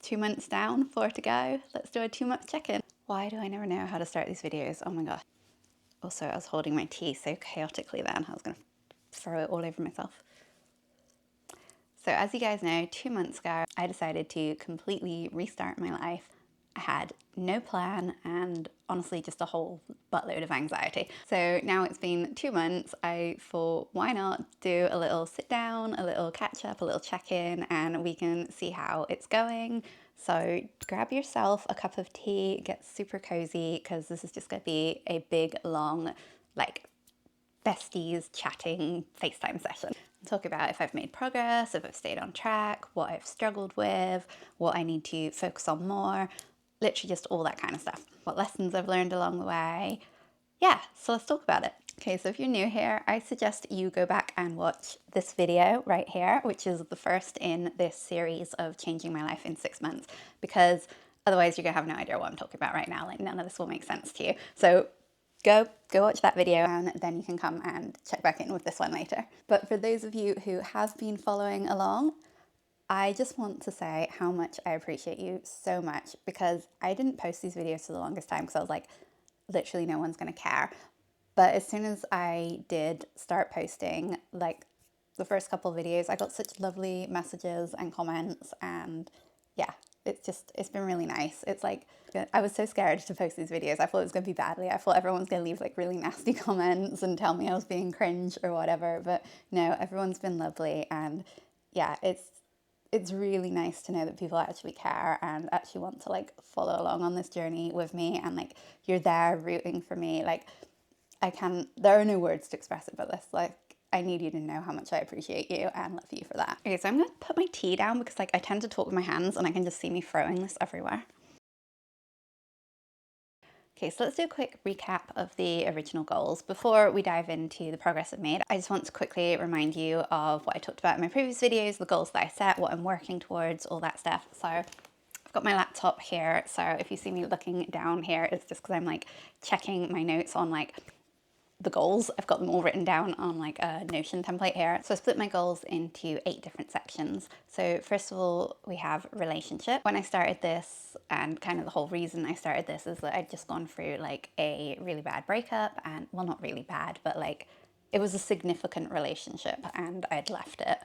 2 months down, 4 to go. Let's do a 2-month check-in. Why do I never know how to start these videos? Oh my gosh. Also, I was holding my tea so chaotically then, I was going to throw it all over myself. So as you guys know, 2 months ago, I decided to completely restart my life. I had no plan and honestly just a whole buttload of anxiety. So now it's been 2 months, I thought, why not do a little sit down, a little catch up, a little check-in, and we can see how it's going. So grab yourself a cup of tea, get super cozy, because this is just going to be a big, long, like, besties chatting FaceTime session. Talk about if I've made progress, if I've stayed on track, what I've struggled with, what I need to focus on more, literally just all that kind of stuff. What lessons I've learned along the way. Yeah, so let's talk about it. Okay, so if you're new here, I suggest you go back and watch this video right here, which is the first in this series of changing my life in 6 months, because otherwise you're gonna have no idea what I'm talking about right now. Like, none of this will make sense to you. So go watch that video and then you can come and check back in with this one later. But for those of you who have been following along, I just want to say how much I appreciate you so much, because I didn't post these videos for the longest time because I was like, literally no one's gonna care. But as soon as I did start posting, like the first couple of videos, I got such lovely messages and comments, and yeah, it's been really nice. It's like, I was so scared to post these videos. I thought it was going to be badly. I thought everyone was going to leave like really nasty comments and tell me I was being cringe or whatever. But no, everyone's been lovely. And yeah, it's really nice to know that people actually care and actually want to like follow along on this journey with me. And like, you're there rooting for me. Like, there are no words to express it but this. Like, I need you to know how much I appreciate you and love you for that. Okay, so I'm gonna put my tea down because like I tend to talk with my hands and I can just see me throwing this everywhere. Okay, so let's do a quick recap of the original goals. Before we dive into the progress I've made, I just want to quickly remind you of what I talked about in my previous videos, the goals that I set, what I'm working towards, all that stuff. So I've got my laptop here, so if you see me looking down here, it's just because I'm like checking my notes on like the goals. I've got them all written down on like a Notion template here. So I split my goals into 8 different sections. So first of all, we have relationship. When I started this, and kind of the whole reason I started this is that I'd just gone through like a really bad breakup, and well, not really bad, but like it was a significant relationship and I'd left it.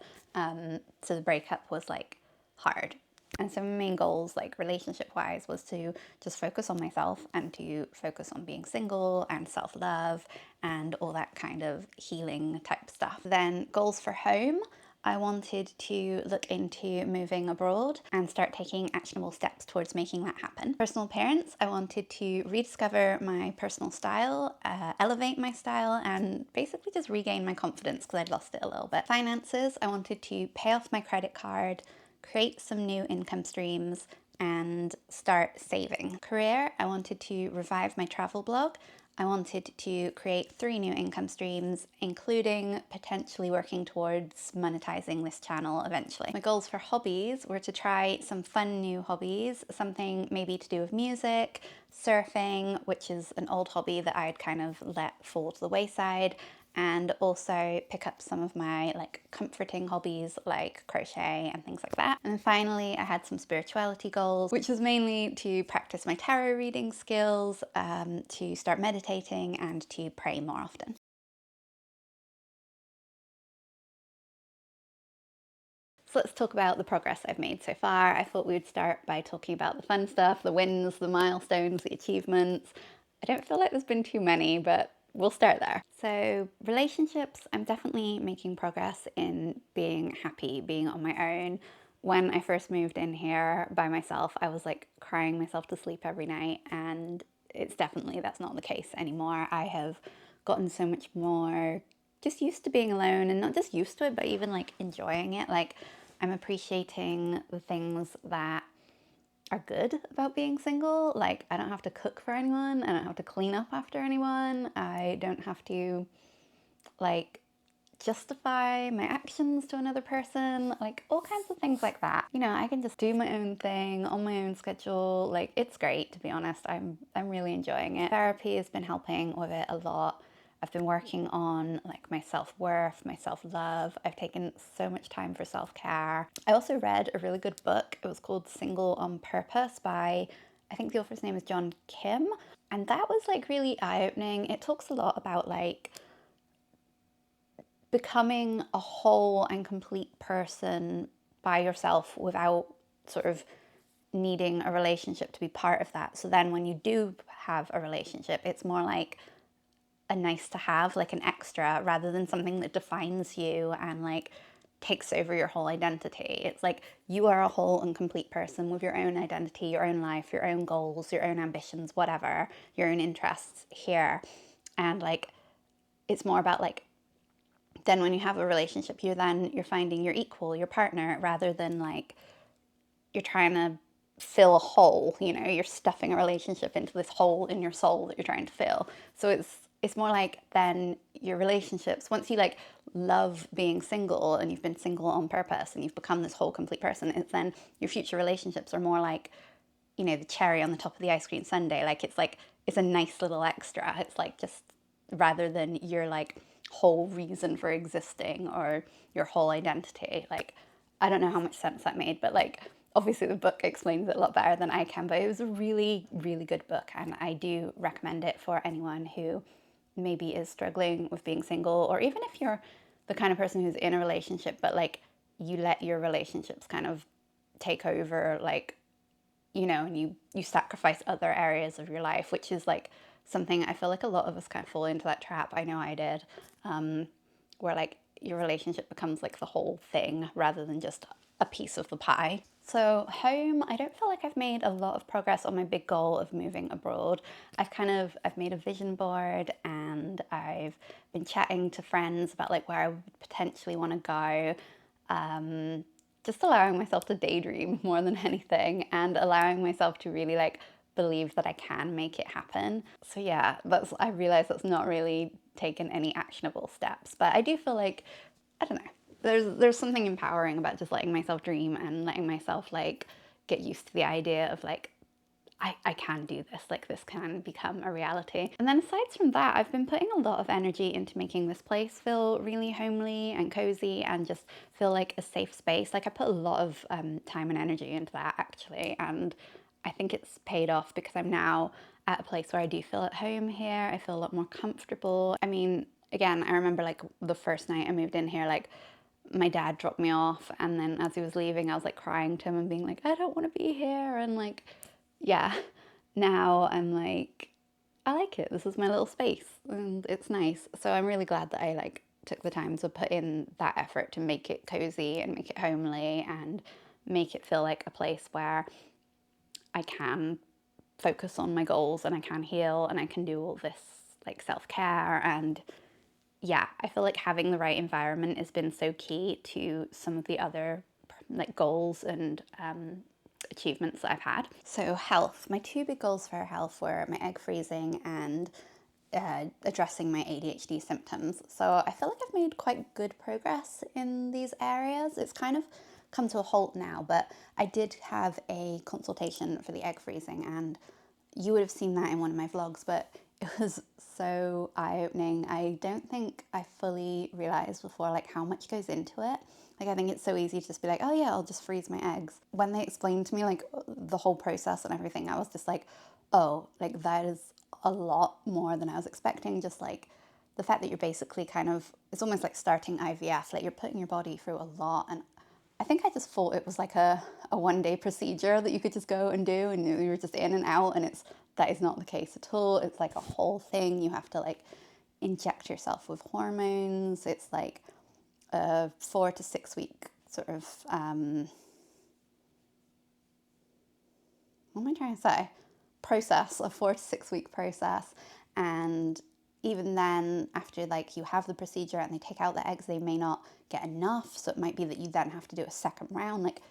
So the breakup was like hard. And so my main goals, like relationship wise, was to just focus on myself and to focus on being single and self-love and all that kind of healing type stuff. Then goals for home, I wanted to look into moving abroad and start taking actionable steps towards making that happen. Personal appearance, I wanted to rediscover my personal style, elevate my style, and basically just regain my confidence because I'd lost it a little bit. Finances, I wanted to pay off my credit card, create some new income streams, and start saving. Career, I wanted to revive my travel blog. I wanted to create 3 new income streams, including potentially working towards monetizing this channel eventually. My goals for hobbies were to try some fun new hobbies, something maybe to do with music, surfing, which is an old hobby that I'd kind of let fall to the wayside, and also pick up some of my like comforting hobbies like crochet and things like that. And then finally, I had some spirituality goals, which was mainly to practice my tarot reading skills, to start meditating, and to pray more often. So let's talk about the progress I've made so far. I thought we would start by talking about the fun stuff, the wins, the milestones, the achievements. I don't feel like there's been too many, but we'll start there. So relationships, I'm definitely making progress in being happy, being on my own. When I first moved in here by myself, I was like crying myself to sleep every night, and that's not the case anymore. I have gotten so much more just used to being alone, and not just used to it, but even like enjoying it. Like, I'm appreciating the things that are good about being single. Like, I don't have to cook for anyone, I don't have to clean up after anyone, I don't have to like justify my actions to another person, like all kinds of things like that. You know, I can just do my own thing on my own schedule. Like, it's great, to be honest. I'm really enjoying it. Therapy has been helping with it a lot. I've been working on like my self-worth, my self-love. I've taken so much time for self-care. I also read a really good book. It was called Single on Purpose by, I think the author's name is John Kim. And that was like really eye-opening. It talks a lot about like becoming a whole and complete person by yourself without sort of needing a relationship to be part of that. So then when you do have a relationship, it's more like a nice to have, like an extra, rather than something that defines you and like takes over your whole identity. It's like you are a whole and complete person with your own identity, your own life, your own goals, your own ambitions, whatever, your own interests here. And like it's more about like then when you have a relationship, you're finding your equal, your partner, rather than like you're trying to fill a hole, you know, you're stuffing a relationship into this hole in your soul that you're trying to fill. So it's more like then your relationships, once you like love being single and you've been single on purpose and you've become this whole complete person, it's then your future relationships are more like, you know, the cherry on the top of the ice cream sundae. Like it's a nice little extra. It's like just rather than your like whole reason for existing or your whole identity. Like I don't know how much sense that made, but like obviously the book explains it a lot better than I can, but it was a really, really good book and I do recommend it for anyone who maybe is struggling with being single, or even if you're the kind of person who's in a relationship, but like you let your relationships kind of take over, like, you know, and you sacrifice other areas of your life, which is like something I feel like a lot of us kind of fall into that trap. I know I did, where like your relationship becomes like the whole thing rather than just a piece of the pie. So home, I don't feel like I've made a lot of progress on my big goal of moving abroad. I've made a vision board and I've been chatting to friends about like where I would potentially want to go. Just allowing myself to daydream more than anything and allowing myself to really like believe that I can make it happen. So yeah, I realize that's not really taken any actionable steps, but I do feel like, I don't know, there's something empowering about just letting myself dream and letting myself like get used to the idea of like I can do this, like this can become a reality. And then aside from that, I've been putting a lot of energy into making this place feel really homely and cozy and just feel like a safe space. Like I put a lot of time and energy into that actually, and I think it's paid off because I'm now at a place where I do feel at home here. I feel a lot more comfortable. I mean, again, I remember like the first night I moved in here, like my dad dropped me off and then as he was leaving I was like crying to him and being like, I don't want to be here, and like yeah, now I'm like, I like it. This is my little space and it's nice. So I'm really glad that I like took the time to put in that effort to make it cozy and make it homely and make it feel like a place where I can focus on my goals and I can heal and I can do all this like self-care. And yeah, I feel like having the right environment has been so key to some of the other like goals and achievements that I've had. So health, my two big goals for health were my egg freezing and addressing my ADHD symptoms. So I feel like I've made quite good progress in these areas. It's kind of come to a halt now, but I did have a consultation for the egg freezing and you would have seen that in one of my vlogs, but it was so eye-opening. I don't think I fully realized before like how much goes into it. Like I think it's so easy to just be like, oh yeah, I'll just freeze my eggs. When they explained to me like the whole process and everything, I was just like, oh, like that is a lot more than I was expecting. Just like the fact that you're basically kind of, it's almost like starting IVF, like you're putting your body through a lot. And I think I just thought it was like a 1-day procedure that you could just go and do and you were just in and out, and that is not the case at all. It's like a whole thing. You have to like inject yourself with hormones. It's like a 4 to 6 week sort of, what am I trying to say? Process, a 4 to 6 week process. And even then, after like you have the procedure and they take out the eggs, they may not get enough. So it might be that you then have to do a second round. Like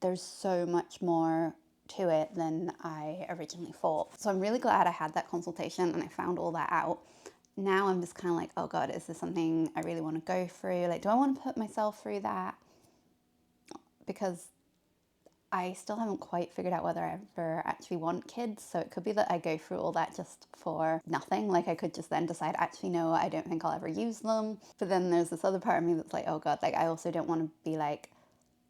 there's so much more to it than I originally thought. So I'm really glad I had that consultation and I found all that out. Now I'm just kind of like, oh God, is this something I really want to go through? Like, do I want to put myself through that? Because I still haven't quite figured out whether I ever actually want kids. So it could be that I go through all that just for nothing. Like I could just then decide, actually, no, I don't think I'll ever use them. But then there's this other part of me that's like, oh God, like I also don't want to be like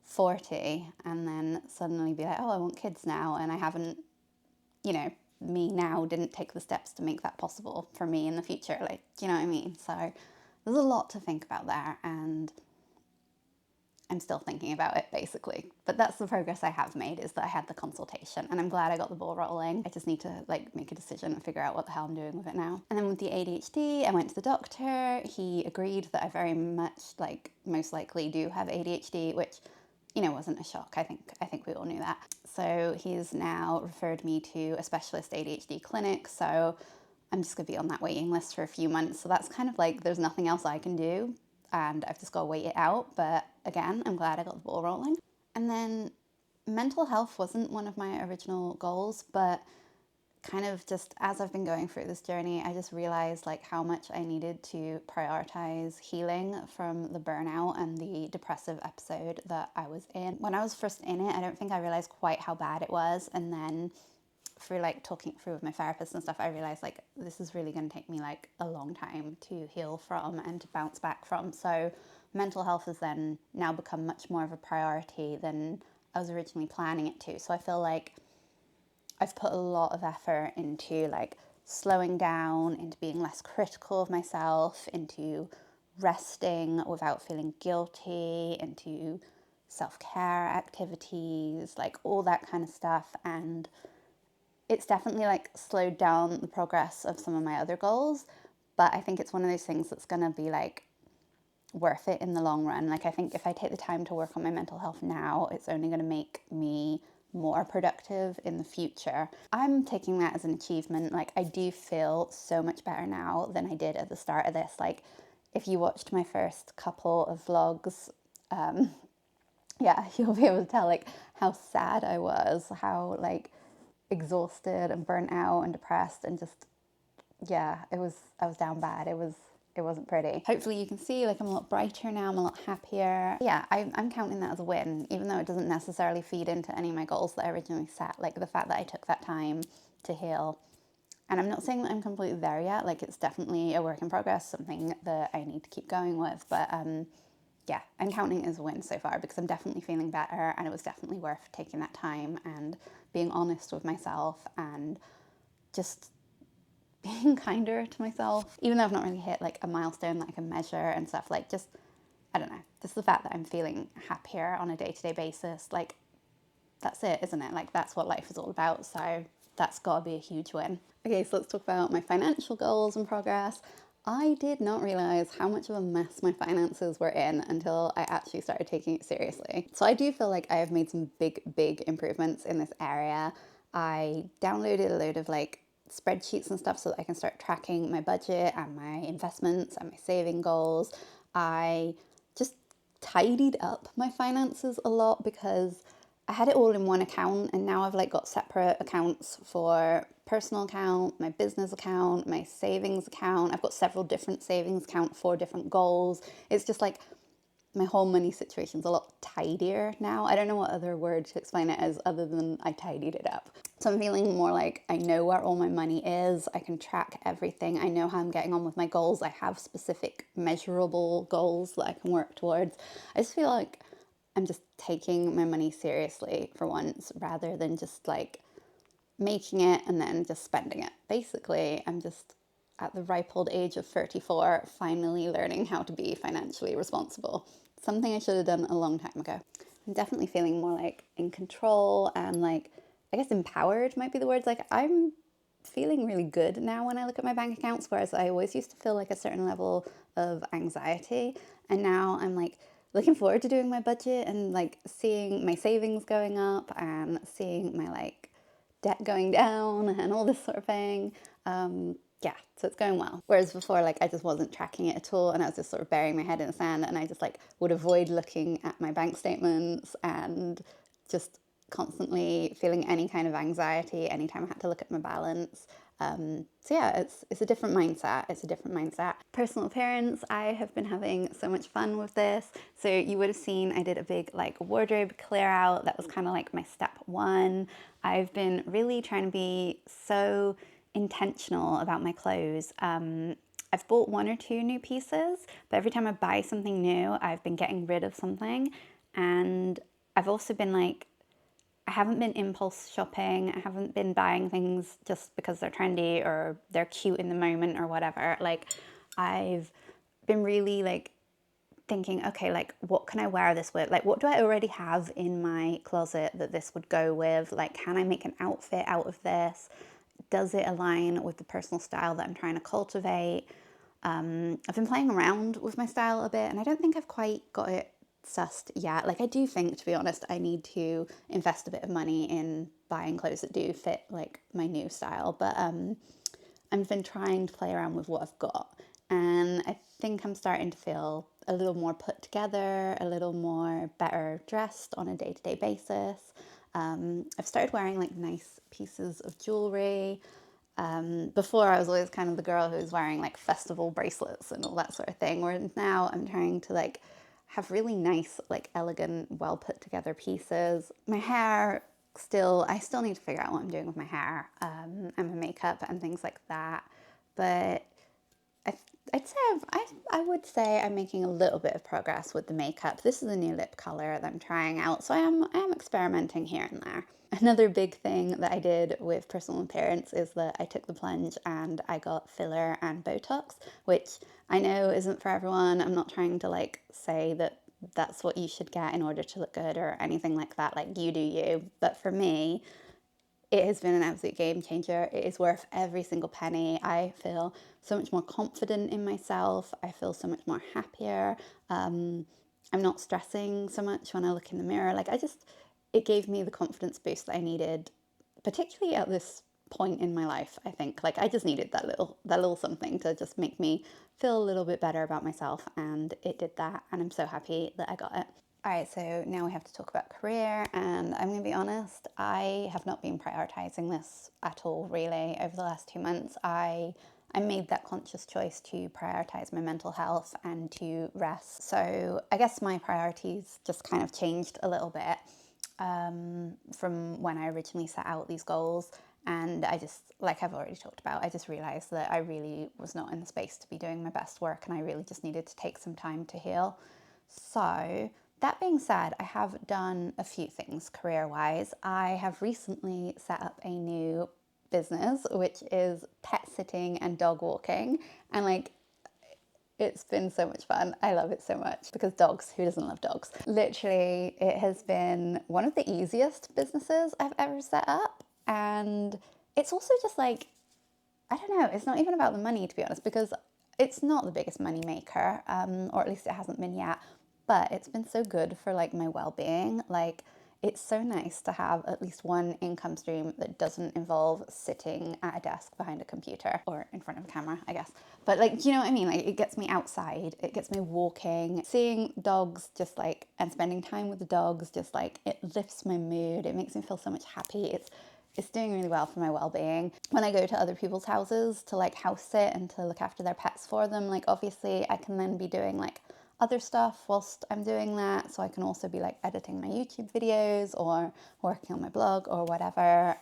40 and then suddenly be like, oh, I want kids now. And I haven't, me now didn't take the steps to make that possible for me in the future. Like, do you know what I mean? So there's a lot to think about there. And I'm still thinking about it basically. But that's the progress I have made, is that I had the consultation and I'm glad I got the ball rolling. I just need to like make a decision and figure out what the hell I'm doing with it now. And then with the ADHD, I went to the doctor. He agreed that I very much most likely do have ADHD, which wasn't a shock. I think we all knew that. So he's now referred me to a specialist ADHD clinic. So I'm just gonna be on that waiting list for a few months. So that's kind of like, there's nothing else I can do and I've just got to wait it out. But again, I'm glad I got the ball rolling. And then mental health wasn't one of my original goals, but kind of just as I've been going through this journey, I just realized like how much I needed to prioritize healing from the burnout and the depressive episode that I was in. When I was first in it, I don't think I realized quite how bad it was. And then through like talking through with my therapist and stuff, I realized like this is really going to take me like a long time to heal from and to bounce back from. So mental health has then now become much more of a priority than I was originally planning it to. So I feel like I've put a lot of effort into like slowing down, into being less critical of myself, into resting without feeling guilty, into self-care activities, like all that kind of stuff. And it's definitely like slowed down the progress of some of my other goals, but I think it's one of those things that's gonna be like worth it in the long run. Like I think if I take the time to work on my mental health now, it's only gonna make me more productive in the future. I'm taking that as an achievement. Like I do feel so much better now than I did at the start of this. Like if you watched my first couple of vlogs, you'll be able to tell like how sad I was, how like exhausted and burnt out and depressed and just I was down bad. It wasn't pretty. Hopefully you can see like I'm a lot brighter now, I'm a lot happier. Yeah, I'm counting that as a win, even though it doesn't necessarily feed into any of my goals that I originally set, like the fact that I took that time to heal. And I'm not saying that I'm completely there yet, like it's definitely a work in progress, something that I need to keep going with, but I'm counting it as a win so far because I'm definitely feeling better and it was definitely worth taking that time and being honest with myself and just being kinder to myself. Even though I've not really hit like a milestone that I can measure and stuff, like just, I don't know, just the fact that I'm feeling happier on a day-to-day basis, like that's it, isn't it? Like that's what life is all about. So that's gotta be a huge win. Okay, so let's talk about my financial goals and progress. I did not realize how much of a mess my finances were in until I actually started taking it seriously. So I do feel like I have made some big improvements in this area. I downloaded a load of like spreadsheets and stuff so that I can start tracking my budget and my investments and my saving goals. I just tidied up my finances a lot because I had it all in one account and now I've like got separate accounts for personal account, my business account, my savings account. I've got several different savings accounts for different goals. It's just like my whole money situation's a lot tidier now. I don't know what other word to explain it as other than I tidied it up. So I'm feeling more like I know where all my money is. I can track everything. I know how I'm getting on with my goals. I have specific measurable goals that I can work towards. I just feel like I'm just taking my money seriously for once rather than just like making it and then just spending it. Basically, I'm just at the ripe old age of 34, finally learning how to be financially responsible. Something I should have done a long time ago. I'm definitely feeling more like in control and like, I guess empowered might be the words. Like I'm feeling really good now when I look at my bank accounts, whereas I always used to feel like a certain level of anxiety. And now I'm like looking forward to doing my budget and like seeing my savings going up and seeing my like debt going down and all this sort of thing. So it's going well. Whereas before, like I just wasn't tracking it at all and I was just sort of burying my head in the sand and I just like would avoid looking at my bank statements and just constantly feeling any kind of anxiety anytime I had to look at my balance. So yeah, it's a different mindset. It's a different mindset. Personal appearance, I have been having so much fun with this. So you would have seen I did a big like wardrobe clear out. That was kind of like my step one. I've been really trying to be so intentional about my clothes. I've bought one or two new pieces, but every time I buy something new, I've been getting rid of something. And I've also been like, I haven't been impulse shopping. I haven't been buying things just because they're trendy or they're cute in the moment or whatever. Like, I've been really like thinking, okay, like what can I wear this with? Like, what do I already have in my closet that this would go with? Like, can I make an outfit out of this? Does it align with the personal style that I'm trying to cultivate? I've been playing around with my style a bit, and I don't think I've quite got it sussed yet. Like, I do think, to be honest, I need to invest a bit of money in buying clothes that do fit like my new style. But I've been trying to play around with what I've got, and I think I'm starting to feel a little more put together, a little more better dressed on a day-to-day basis. I've started wearing like nice pieces of jewelry. Before I was always kind of the girl who was wearing like festival bracelets and all that sort of thing, where now I'm trying to like have really nice, like elegant, well put together pieces. My hair I still need to figure out what I'm doing with my hair and my makeup and things like that. But I, I'd say I would say I'm making a little bit of progress with the makeup. This is a new lip color that I'm trying out, so I am experimenting here and there. Another big thing that I did with personal appearance is that I took the plunge and I got filler and Botox, which I know isn't for everyone. I'm not trying to like say that that's what you should get in order to look good or anything like that. Like, you do you. But for me, it has been an absolute game changer. It is worth every single penny. I feel so much more confident in myself. I feel so much more happier. I'm not stressing so much when I look in the mirror. It gave me the confidence boost that I needed, particularly at this point in my life. I think like I just needed that little something to just make me feel a little bit better about myself, and it did that, and I'm so happy that I got it. All right, so now we have to talk about career, and I'm going to be honest, I have not been prioritizing this at all, really. Over the last 2 months, I made that conscious choice to prioritize my mental health and to rest. So I guess my priorities just kind of changed a little bit from when I originally set out these goals. And I just, like I've already talked about, I just realized that I really was not in the space to be doing my best work, and I really just needed to take some time to heal. So, that being said, I have done a few things career wise. I have recently set up a new business, which is pet sitting and dog walking. And like, it's been so much fun. I love it so much because dogs, who doesn't love dogs? Literally, it has been one of the easiest businesses I've ever set up. And it's also just like, I don't know, it's not even about the money, to be honest, because it's not the biggest money maker, or at least it hasn't been yet. But it's been so good for like my well-being. Like, it's so nice to have at least one income stream that doesn't involve sitting at a desk behind a computer or in front of a camera, I guess. But like, you know what I mean? Like, it gets me outside, it gets me walking, seeing dogs just like, and spending time with the dogs, just like, it lifts my mood. It makes me feel so much happy. It's doing really well for my well-being. When I go to other people's houses to like house sit and to look after their pets for them, like obviously I can then be doing like other stuff whilst I'm doing that. So I can also be like editing my YouTube videos or working on my blog or whatever,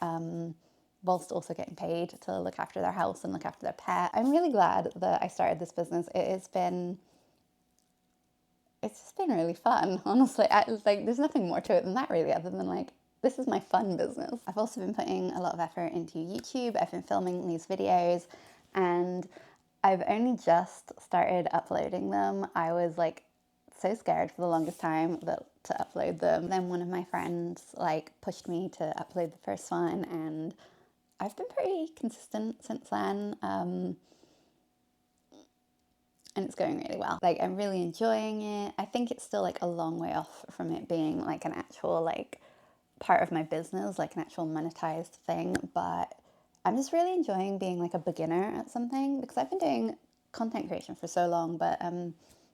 whilst also getting paid to look after their house and look after their pet. I'm really glad that I started this business. It's just been really fun, honestly. There's nothing more to it than that, really, other than like, this is my fun business. I've also been putting a lot of effort into YouTube. I've been filming these videos, and I've only just started uploading them. I was like so scared for the longest time to upload them. Then one of my friends like pushed me to upload the first one, and I've been pretty consistent since then. And it's going really well. Like, I'm really enjoying it. I think it's still like a long way off from it being like an actual like part of my business, like an actual monetized thing, but I'm just really enjoying being like a beginner at something, because I've been doing content creation for so long, but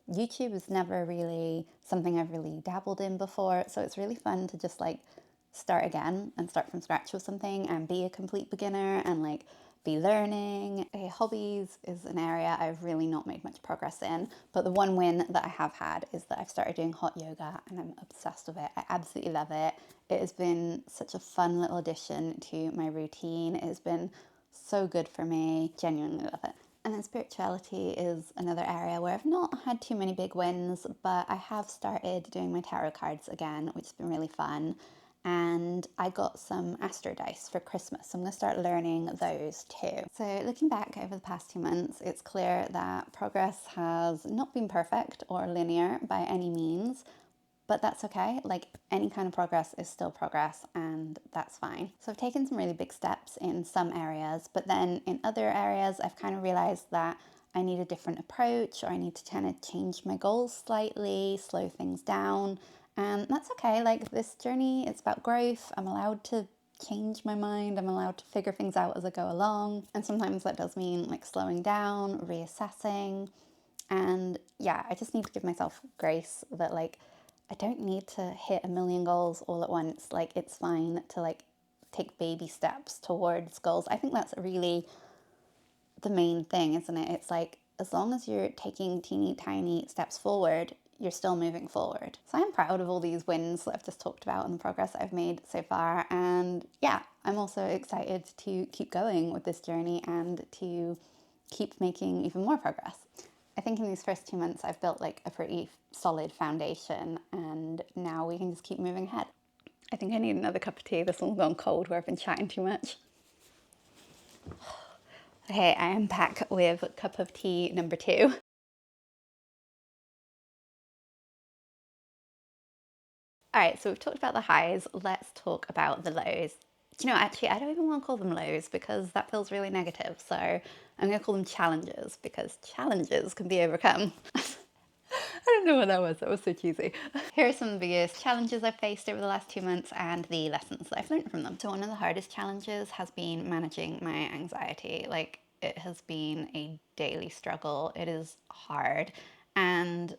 YouTube is never really something I've really dabbled in before. So it's really fun to just like start again and start from scratch with something and be a complete beginner and like be learning. Okay, hobbies is an area I've really not made much progress in, but the one win that I have had is that I've started doing hot yoga and I'm obsessed with it. I absolutely love it. It has been such a fun little addition to my routine. It has been so good for me. Genuinely love it. And then spirituality is another area where I've not had too many big wins, but I have started doing my tarot cards again, which has been really fun. And I got some astro dice for Christmas, so I'm going to start learning those too. So looking back over the past 2 months, it's clear that progress has not been perfect or linear by any means, but that's okay. Like, any kind of progress is still progress, and that's fine. So I've taken some really big steps in some areas, but then in other areas I've kind of realized that I need a different approach, or I need to kind of change my goals slightly, slow things down. And that's okay. Like, this journey, it's about growth. I'm allowed to change my mind. I'm allowed to figure things out as I go along. And sometimes that does mean like slowing down, reassessing. And yeah, I just need to give myself grace that like I don't need to hit a million goals all at once. Like, it's fine to like take baby steps towards goals. I think that's really the main thing, isn't it? It's like, as long as you're taking teeny tiny steps forward, you're still moving forward. So I'm proud of all these wins that I've just talked about and the progress that I've made so far. And yeah, I'm also excited to keep going with this journey and to keep making even more progress. I think in these first 2 months, I've built like a pretty solid foundation, and now we can just keep moving ahead. I think I need another cup of tea. This one's gone cold where I've been chatting too much. Okay, I am back with cup of tea number 2. All right, so we've talked about the highs. Let's talk about the lows. Do you know, actually, I don't even want to call them lows because that feels really negative. So I'm going to call them challenges, because challenges can be overcome. I don't know what that was. That was so cheesy. Here are some of the biggest challenges I've faced over the last 2 months and the lessons that I've learned from them. So one of the hardest challenges has been managing my anxiety. Like, it has been a daily struggle. It is hard. And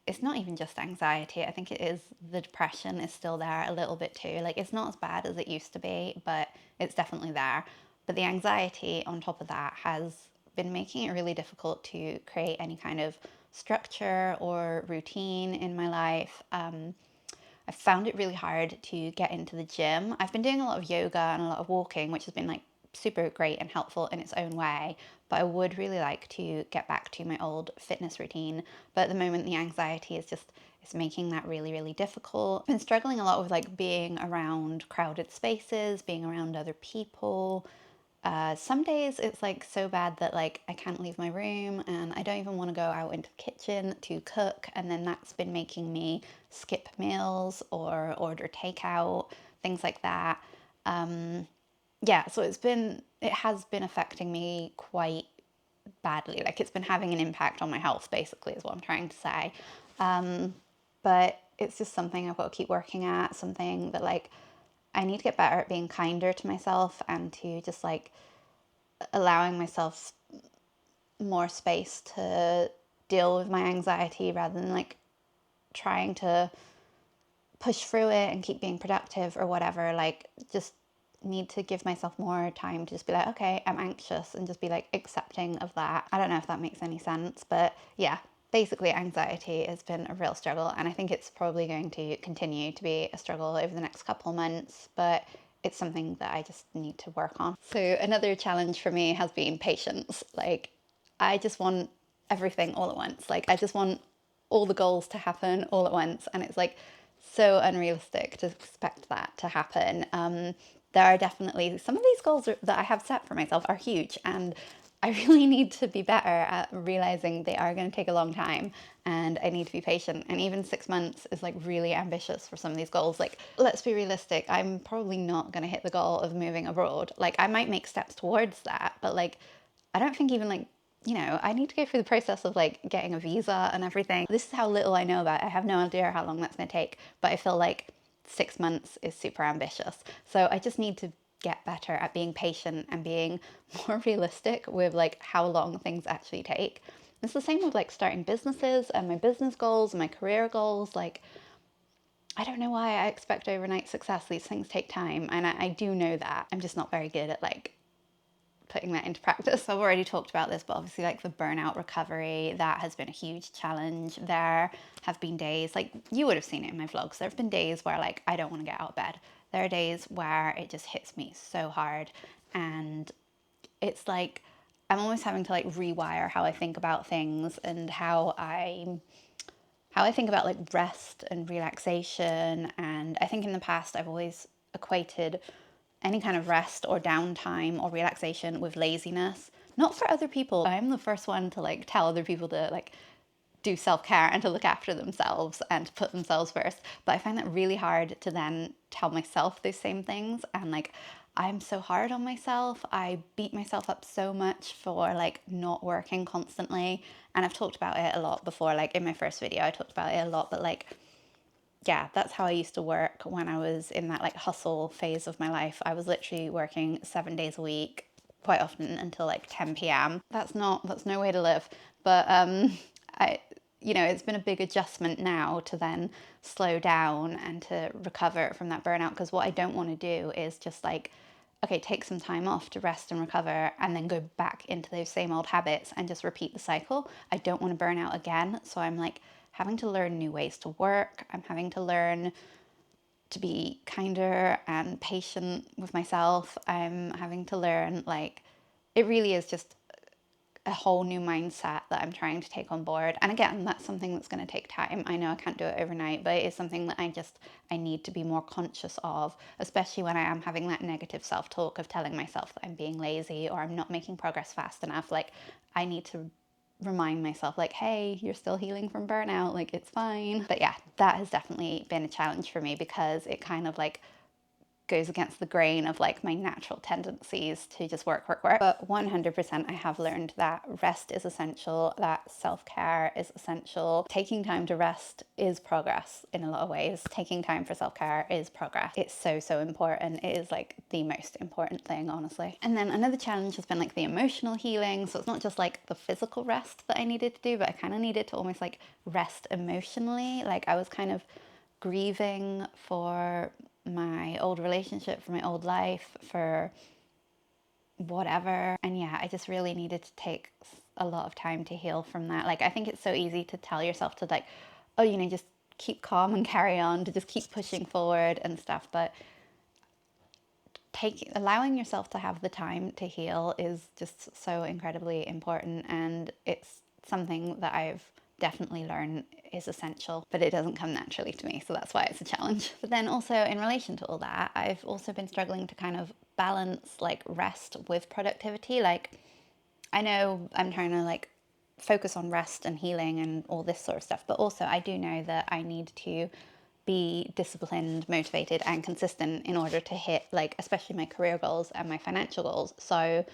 it's not even just anxiety. I think it is the depression is still there a little bit too. Like, it's not as bad as it used to be, but it's definitely there. But the anxiety on top of that has been making it really difficult to create any kind of structure or routine in my life. I found it really hard to get into the gym. I've been doing a lot of yoga and a lot of walking, which has been like super great and helpful in its own way, but I would really like to get back to my old fitness routine. But at the moment, the anxiety is just, it's making that really, really difficult. I've been struggling a lot with like being around crowded spaces, being around other people. Some days it's like so bad that like I can't leave my room and I don't even want to go out into the kitchen to cook, and then that's been making me skip meals or order takeout, things like that. Yeah, so it has been affecting me quite badly. Like, it's been having an impact on my health, basically, is what I'm trying to say. But it's just something I've got to keep working at, something that like I need to get better at being kinder to myself and to just like allowing myself more space to deal with my anxiety rather than like trying to push through it and keep being productive or whatever. Like, just need to give myself more time to just be like, okay, I'm anxious, and just be like accepting of that. I don't know if that makes any sense, but yeah, basically anxiety has been a real struggle, and I think it's probably going to continue to be a struggle over the next couple months, but it's something that I just need to work on. So another challenge for me has been patience. Like, I just want everything all at once. Like, I just want all the goals to happen all at once, and it's like so unrealistic to expect that to happen. There are definitely some of these goals that I have set for myself are huge, and I really need to be better at realizing they are going to take a long time, and I need to be patient. And even 6 months is like really ambitious for some of these goals. Like, let's be realistic. I'm probably not going to hit the goal of moving abroad. Like, I might make steps towards that, but like, I don't think even like, you know, I need to go through the process of like getting a visa and everything. This is how little I know about it. I have no idea how long that's going to take, but I feel like 6 months is super ambitious. So I just need to get better at being patient and being more realistic with like how long things actually take. It's the same with like starting businesses and my business goals and my career goals. Like, I don't know why I expect overnight success. These things take time, and I do know that. I'm just not very good at like putting that into practice. I've already talked about this, but obviously like the burnout recovery, that has been a huge challenge. There have been days, like you would have seen it in my vlogs, there have been days where like I don't want to get out of bed. There are days where it just hits me so hard, and it's like I'm almost having to like rewire how I think about things and how I think about like rest and relaxation. And I think in the past I've always equated any kind of rest or downtime or relaxation with laziness. Not for other people. I'm the first one to like tell other people to like do self-care and to look after themselves and to put themselves first. But I find that really hard to then tell myself those same things. And like, I'm so hard on myself. I beat myself up so much for like not working constantly. And I've talked about it a lot before, like in my first video, I talked about it a lot, but like, yeah, that's how I used to work when I was in that like hustle phase of my life. I was literally working 7 days a week, quite often until like 10 p.m. That's no way to live. But it's been a big adjustment now to then slow down and to recover from that burnout. Because what I don't want to do is just like, okay, take some time off to rest and recover and then go back into those same old habits and just repeat the cycle. I don't want to burn out again. So I'm like having to learn new ways to work. I'm having to learn to be kinder and patient with myself. I'm having to learn, like, it really is just a whole new mindset that I'm trying to take on board. And again, that's something that's going to take time. I know I can't do it overnight, but it is something that I need to be more conscious of, especially when I am having that negative self-talk of telling myself that I'm being lazy or I'm not making progress fast enough. Like, I need to remind myself like, hey, you're still healing from burnout, like it's fine. But yeah, that has definitely been a challenge for me because it kind of like goes against the grain of like my natural tendencies to just work. But 100% I have learned that rest is essential, that self-care is essential. Taking time to rest is progress in a lot of ways. Taking time for self-care is progress. It's so important. It is like the most important thing, honestly. And then another challenge has been like the emotional healing. So it's not just like the physical rest that I needed to do, but I kind of needed to almost like rest emotionally. Like I was kind of grieving for my old relationship, for my old life, for whatever. And yeah, I just really needed to take a lot of time to heal from that. Like, I think it's so easy to tell yourself to like, oh, just keep calm and carry on, to just keep pushing forward and stuff. But allowing yourself to have the time to heal is just so incredibly important. And it's something that I've definitely learned is essential, but it doesn't come naturally to me. So that's why it's a challenge. But then also in relation to all that, I've also been struggling to kind of balance like rest with productivity. Like, I know I'm trying to like focus on rest and healing and all this sort of stuff, but also I do know that I need to be disciplined, motivated, and consistent in order to hit like especially my career goals and my financial goals. So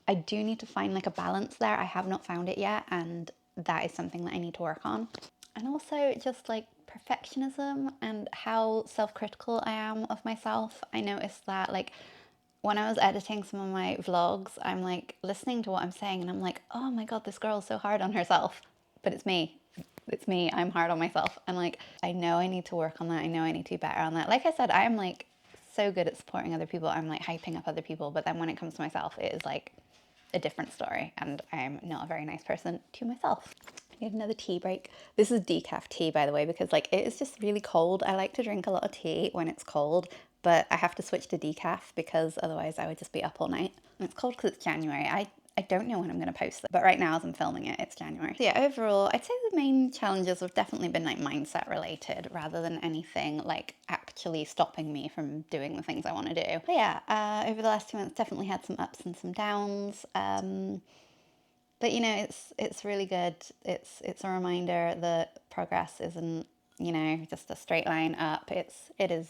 I do need to find like a balance there. I have not found it yet, and that is something that I need to work on. And also just like perfectionism and how self-critical I am of myself. I noticed that like when I was editing some of my vlogs, I'm like listening to what I'm saying and I'm like, oh my God, this girl's so hard on herself. But it's me. It's me. I'm hard on myself. And like, I know I need to work on that. I know I need to be better on that. Like I said, I am like so good at supporting other people. I'm like hyping up other people. But then when it comes to myself, it is like a different story. And I'm not a very nice person to myself. I need another tea break. This is decaf tea, by the way, because like it is just really cold. I like to drink a lot of tea when it's cold, but I have to switch to decaf because otherwise I would just be up all night. And it's cold because it's January. I don't know when I'm going to post this, but right now as I'm filming it, it's January. So yeah, overall, I'd say the main challenges have definitely been like mindset related rather than anything like actually stopping me from doing the things I want to do. But yeah, over the last 2 months, definitely had some ups and some downs. But it's really good. It's a reminder that progress isn't, just a straight line up. It is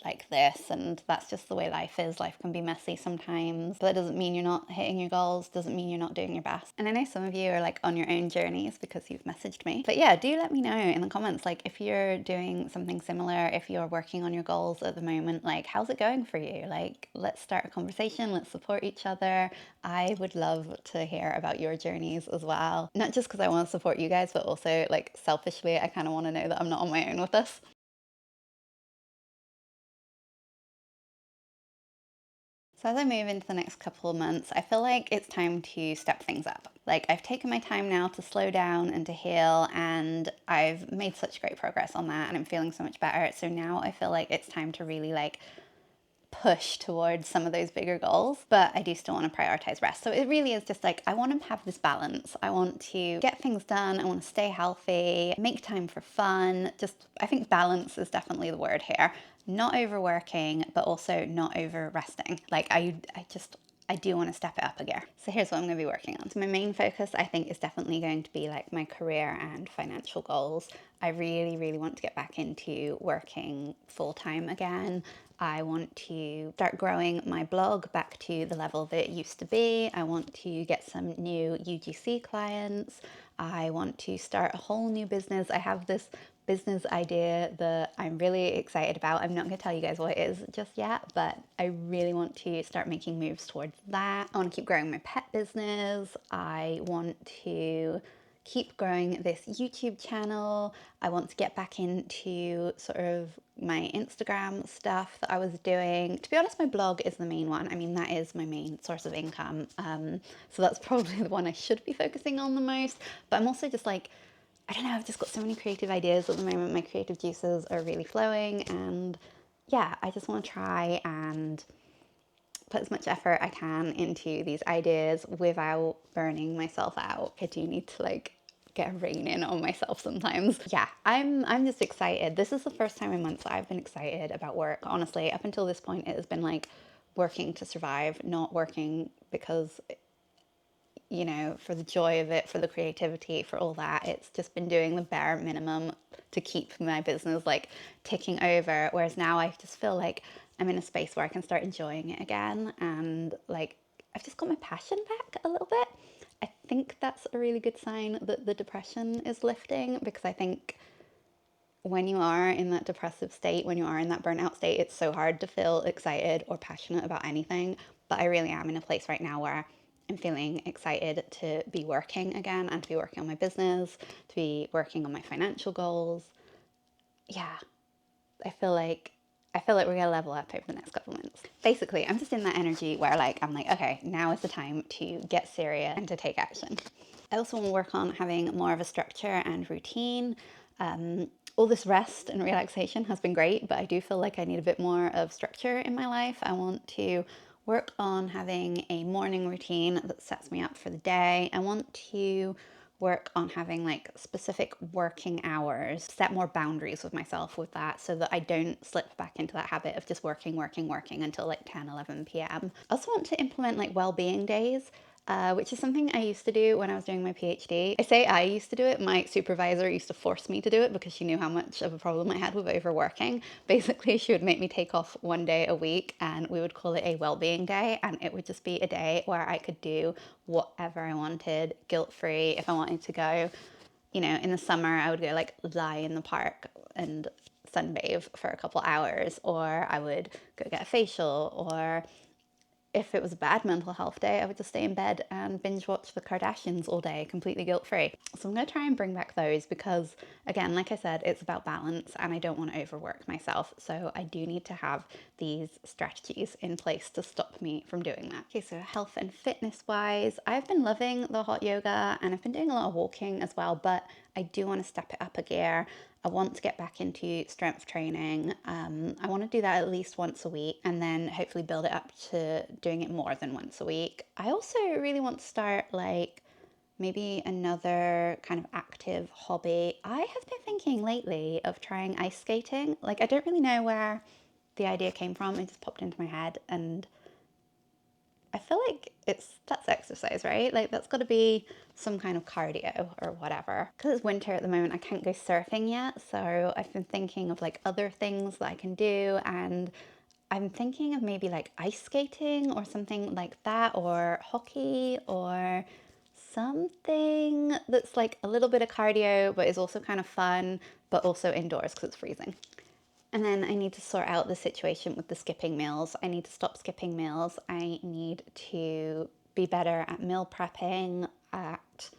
like this, and that's just the way life is. Life can be messy sometimes, but that doesn't mean you're not hitting your goals, doesn't mean you're not doing your best. And I know some of you are like on your own journeys because you've messaged me. But yeah, do let me know in the comments, like if you're doing something similar, if you're working on your goals at the moment, like how's it going for you? Like, let's start a conversation, let's support each other. I would love to hear about your journeys as well. Not just because I want to support you guys, but also like selfishly, I kind of want to know that I'm not on my own with this. So as I move into the next couple of months, I feel like it's time to step things up. Like I've taken my time now to slow down and to heal, and I've made such great progress on that, and I'm feeling so much better. So now I feel like it's time to really like push towards some of those bigger goals, but I do still want to prioritize rest. So it really is just like I want to have this balance. I want to get things done, I want to stay healthy, make time for fun. Just I think balance is definitely the word here. Not overworking, but also not over resting. Like I do want to step it up a gear. So here's what I'm going to be working on. So my main focus, I think, is definitely going to be like my career and financial goals. I really, really want to get back into working full time again. I want to start growing my blog back to the level that it used to be. I want to get some new UGC clients. I want to start a whole new business. I have this business idea that I'm really excited about. I'm not going to tell you guys what it is just yet, but I really want to start making moves towards that. I want to keep growing my pet business. I want to keep growing this YouTube channel. I want to get back into sort of my Instagram stuff that I was doing. To be honest, my blog is the main one. I mean, that is my main source of income. So that's probably the one I should be focusing on the most. But I'm also just like, I don't know, I've just got so many creative ideas at the moment. My creative juices are really flowing, and yeah, I just want to try and put as much effort I can into these ideas without burning myself out. I do need to like get a rein in on myself sometimes. Yeah, I'm just excited. This is the first time in months that I've been excited about work. Honestly, up until this point, it has been like working to survive, not working because for the joy of it, for the creativity, for all that. It's just been doing the bare minimum to keep my business like ticking over. Whereas now I just feel like I'm in a space where I can start enjoying it again. And like, I've just got my passion back a little bit. I think that's a really good sign that the depression is lifting, because I think when you are in that depressive state, when you are in that burnout state, it's so hard to feel excited or passionate about anything. But I really am in a place right now where I'm feeling excited to be working again and to be working on my business, to be working on my financial goals. Yeah, I feel like we're gonna level up over the next couple of months. Basically, I'm just in that energy where like I'm like, okay, now is the time to get serious and to take action. I also want to work on having more of a structure and routine. All this rest and relaxation has been great, but I do feel like I need a bit more of structure in my life. I want to work on having a morning routine that sets me up for the day. I want to work on having like specific working hours, set more boundaries with myself with that so that I don't slip back into that habit of just working until like 10, 11 p.m. I also want to implement like well-being days. Which is something I used to do when I was doing my PhD. I say I used to do it, my supervisor used to force me to do it because she knew how much of a problem I had with overworking. Basically, she would make me take off one day a week and we would call it a well-being day, and it would just be a day where I could do whatever I wanted, guilt-free. If I wanted to go, in the summer, I would go like lie in the park and sunbathe for a couple hours, or I would go get a facial, or if it was a bad mental health day, I would just stay in bed and binge watch the Kardashians all day, completely guilt-free. So I'm going to try and bring back those because, again, like I said, it's about balance and I don't want to overwork myself. So I do need to have these strategies in place to stop me from doing that. Okay, so health and fitness wise, I've been loving the hot yoga and I've been doing a lot of walking as well, but I do want to step it up a gear. I want to get back into strength training. I want to do that at least once a week and then hopefully build it up to doing it more than once a week. I also really want to start like maybe another kind of active hobby. I have been thinking lately of trying ice skating. Like I don't really know where the idea came from. It just popped into my head and I feel like that's exercise, right? Like that's got to be some kind of cardio or whatever. Because it's winter at the moment, I can't go surfing yet. So I've been thinking of like other things that I can do, and I'm thinking of maybe like ice skating or something like that, or hockey, or something that's like a little bit of cardio but is also kind of fun, but also indoors because it's freezing. And then I need to sort out the situation with the skipping meals. I need to stop skipping meals. I need to be better at meal prepping, at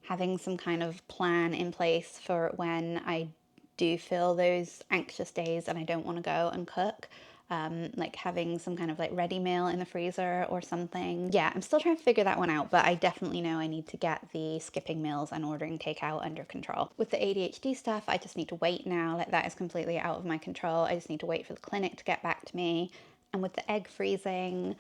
having some kind of plan in place for when I do feel those anxious days and I don't want to go and cook. like having some kind of like ready meal in the freezer or something. Yeah, I'm still trying to figure that one out, but I definitely know I need to get the skipping meals and ordering takeout under control. With the ADHD stuff, I just need to wait now. Like that is completely out of my control. I just need to wait for the clinic to get back to me. And with the egg freezing,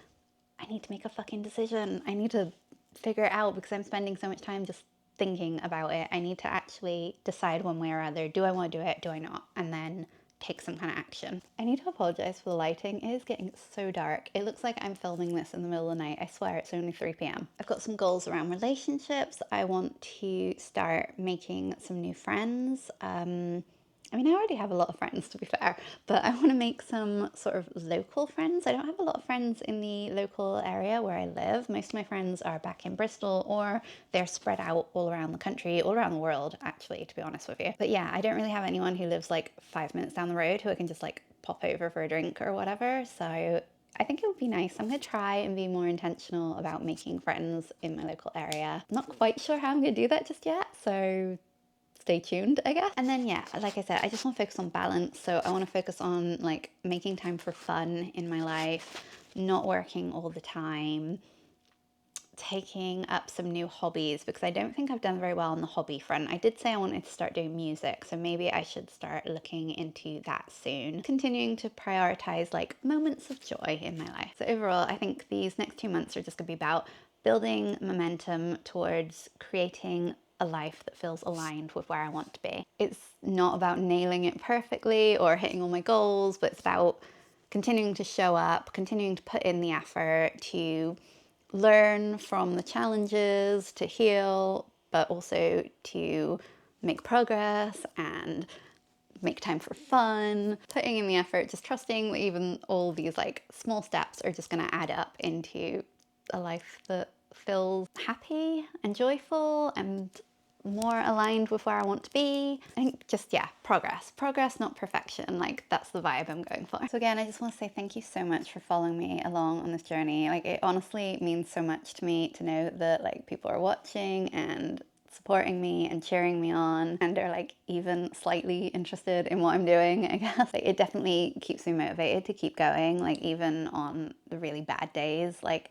I need to make a fucking decision. I need to figure it out because I'm spending so much time just thinking about it. I need to actually decide one way or other. Do I want to do it? Do I not? And then take some kind of action. I need to apologize for the lighting. It is getting so dark. It looks like I'm filming this in the middle of the night. I swear it's only 3 p.m. I've got some goals around relationships. I want to start making some new friends. I mean, I already have a lot of friends, to be fair, but I want to make some sort of local friends. I don't have a lot of friends in the local area where I live. Most of my friends are back in Bristol, or they're spread out all around the country, all around the world, actually, to be honest with you. But yeah, I don't really have anyone who lives like 5 minutes down the road who I can just like pop over for a drink or whatever. So I think it would be nice. I'm going to try and be more intentional about making friends in my local area. I'm not quite sure how I'm going to do that just yet, so stay tuned, I guess. And then yeah, like I said, I just want to focus on balance. So I want to focus on like making time for fun in my life, not working all the time, taking up some new hobbies, because I don't think I've done very well on the hobby front. I did say I wanted to start doing music, so maybe I should start looking into that soon. Continuing to prioritize like moments of joy in my life. So overall, I think these next 2 months are just gonna be about building momentum towards creating a life that feels aligned with where I want to be. It's not about nailing it perfectly or hitting all my goals, but it's about continuing to show up, continuing to put in the effort, to learn from the challenges, to heal, but also to make progress and make time for fun, putting in the effort, just trusting that even all these like small steps are just going to add up into a life that feels happy and joyful and more aligned with where I want to be. I think just, yeah, progress, not perfection. Like that's the vibe I'm going for. So again, I just want to say thank you so much for following me along on this journey. Like it honestly means so much to me to know that like people are watching and supporting me and cheering me on and are like even slightly interested in what I'm doing, I guess. Like, it definitely keeps me motivated to keep going, like even on the really bad days. Like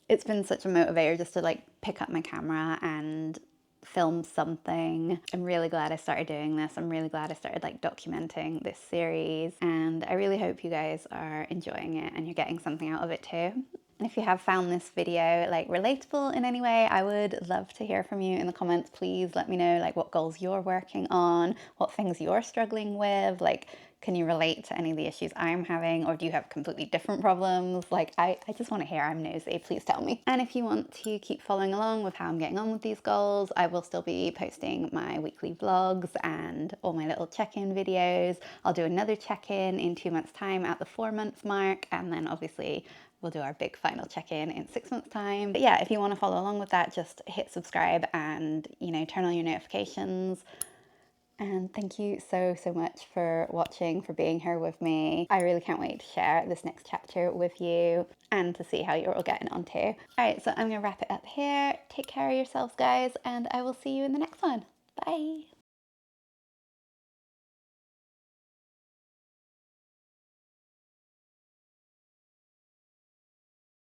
it's been such a motivator just to like pick up my camera and film something. I'm really glad I started doing this. I'm really glad I started like documenting this series, and I really hope you guys are enjoying it and you're getting something out of it too. And if you have found this video like relatable in any way, I would love to hear from you in the comments. Please let me know like what goals you're working on, what things you're struggling with. Like, can you relate to any of the issues I'm having, or do you have completely different problems? Like, I just want to hear. I'm nosy. Please tell me. And if you want to keep following along with how I'm getting on with these goals, I will still be posting my weekly vlogs and all my little check-in videos. I'll do another check-in in 2 months' time at the 4-month mark, and then obviously we'll do our big final check-in in 6 months' time. But yeah, if you want to follow along with that, just hit subscribe and, you know, turn on your notifications. And thank you so much for watching, for being here with me. I really can't wait to share this next chapter with you and to see how you're all getting on too. All right, so I'm gonna wrap it up here. Take care of yourselves, guys, and I will see you in the next one. Bye.